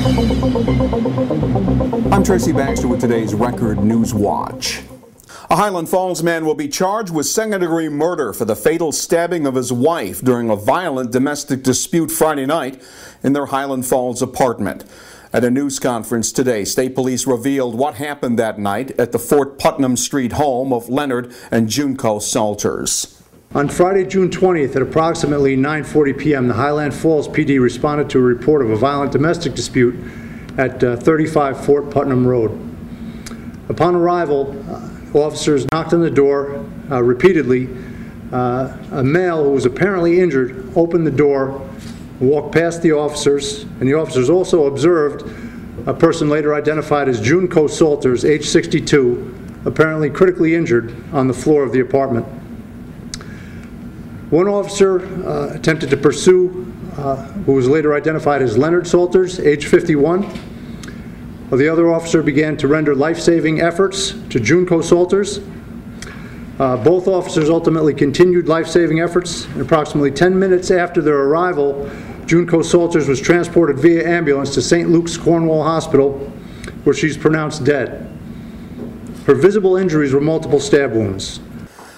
I'm Tracy Baxter with today's Record Newswatch. A Highland Falls man will be charged with second-degree murder for the fatal stabbing of his wife during a violent domestic dispute Friday night in their Highland Falls apartment. At a news conference today, state police revealed what happened that night at the Fort Putnam Street home of Leonard and Junco Salters. On Friday, June 20th at approximately 9:40 p.m., the Highland Falls PD responded to a report of a violent domestic dispute at 35 Fort Putnam Road. Upon arrival, officers knocked on the door repeatedly. A male who was apparently injured opened the door, walked past the officers, and the officers also observed a person later identified as Junco Salters, age 62, apparently critically injured on the floor of the apartment. One officer attempted to pursue, who was later identified as Leonard Salters, age 51. While the other officer began to render life-saving efforts to Junco Salters. Both officers ultimately continued life-saving efforts, and approximately 10 minutes after their arrival, Junco Salters was transported via ambulance to St. Luke's Cornwall Hospital, where she's pronounced dead. Her visible injuries were multiple stab wounds.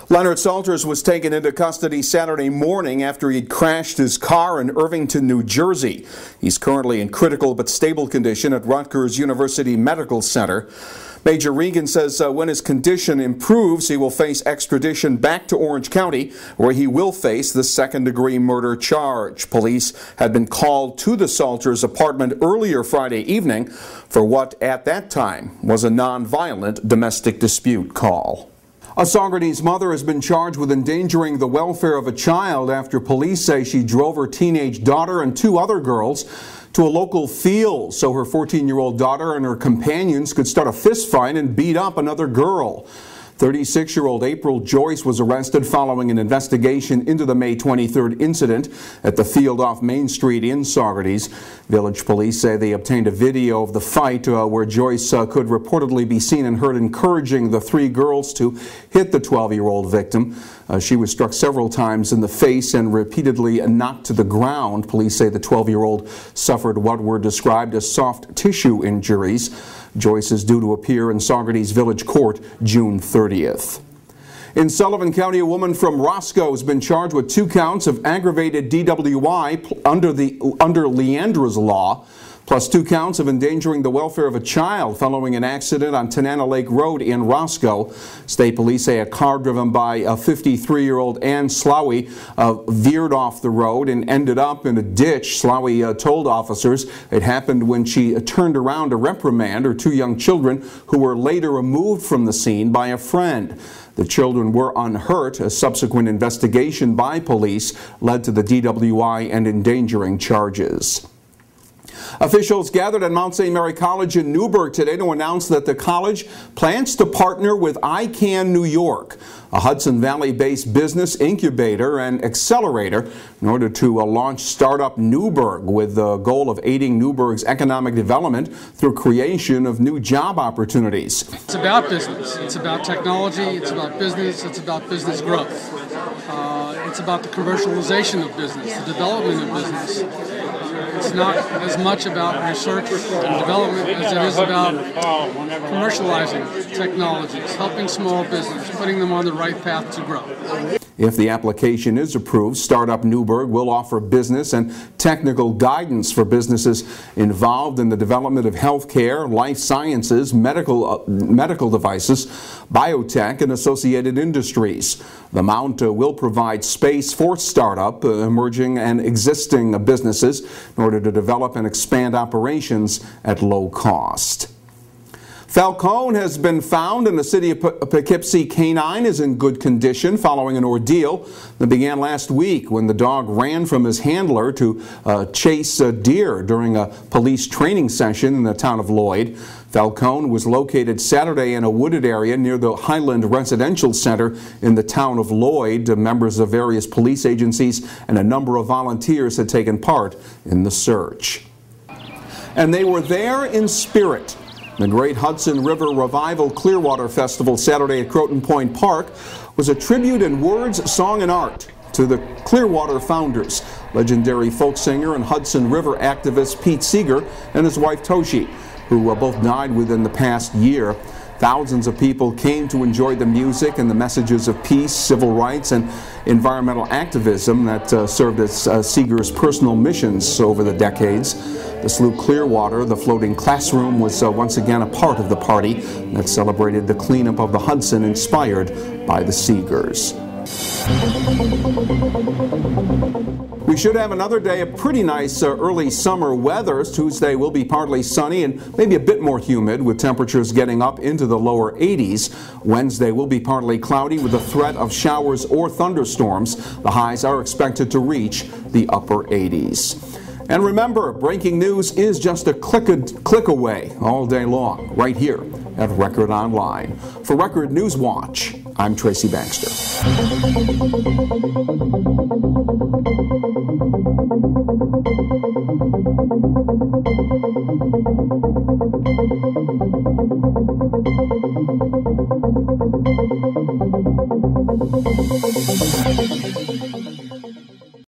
Leonard Salters was taken into custody Saturday morning after he'd crashed his car in Irvington, New Jersey. He's currently in critical but stable condition at Rutgers University Medical Center. Major Regan says when his condition improves, he will face extradition back to Orange County, where he will face the second-degree murder charge. Police had been called to the Salters apartment earlier Friday evening for what at that time was a non-violent domestic dispute call. A Saugerties mother has been charged with endangering the welfare of a child after police say she drove her teenage daughter and two other girls to a local field so her 14-year-old daughter and her companions could start a fist fight and beat up another girl. 36-year-old April Joyce was arrested following an investigation into the May 23rd incident at the field off Main Street in Saugerties. Village police say they obtained a video of the fight where Joyce could reportedly be seen and heard encouraging the three girls to hit the 12-year-old victim. She was struck several times in the face and repeatedly knocked to the ground. Police say the 12-year-old suffered what were described as soft tissue injuries. Joyce is due to appear in Saugerties Village Court June 30th. In Sullivan County, a woman from Roscoe has been charged with 2 counts of aggravated DWI under Leandra's law, plus 2 counts of endangering the welfare of a child following an accident on Tanana Lake Road in Roscoe. State police say a car driven by a 53-year-old Ann Slowy veered off the road and ended up in a ditch. Slowy told officers it happened when she turned around to reprimand her 2 young children who were later removed from the scene by a friend. The children were unhurt. A subsequent investigation by police led to the DWI and endangering charges. Officials gathered at Mount St. Mary College in Newburgh today to announce that the college plans to partner with ICANN New York, a Hudson Valley-based business incubator and accelerator, in order to launch Startup Newburgh with the goal of aiding Newburgh's economic development through creation of new job opportunities. It's about business. It's about technology. It's about business. It's about business growth. It's about the commercialization of business, the development of business. It's not as much about research and development as it is about commercializing technologies, helping small business, putting them on the right path to grow. If the application is approved, Startup Newburgh will offer business and technical guidance for businesses involved in the development of healthcare, life sciences, medical devices, biotech, and associated industries. The Mount will provide space for startup, emerging and existing businesses in order to develop and expand operations at low cost. Falcone has been found in the city of Poughkeepsie. Canine is in good condition following an ordeal that began last week when the dog ran from his handler to chase a deer during a police training session in the town of Lloyd. Falcone was located Saturday in a wooded area near the Highland Residential Center in the town of Lloyd. Members of various police agencies and a number of volunteers had taken part in the search. And they were there in spirit. The Great Hudson River Revival Clearwater Festival Saturday at Croton Point Park was a tribute in words, song, and art to the Clearwater founders, legendary folk singer and Hudson River activist Pete Seeger and his wife Toshi, who both died within the past year. Thousands of people came to enjoy the music and the messages of peace, civil rights, and environmental activism that served as Seeger's personal missions over the decades. The slough Clearwater, the floating classroom, was once again a part of the party that celebrated the cleanup of the Hudson inspired by the Seegers. We should have another day of pretty nice early summer weather. Tuesday will be partly sunny and maybe a bit more humid, with temperatures getting up into the lower 80s. Wednesday will be partly cloudy with a threat of showers or thunderstorms. The highs are expected to reach the upper 80s. And remember, breaking news is just a click away all day long, right here at Record Online. For Record Newswatch, I'm Tracy Baxter.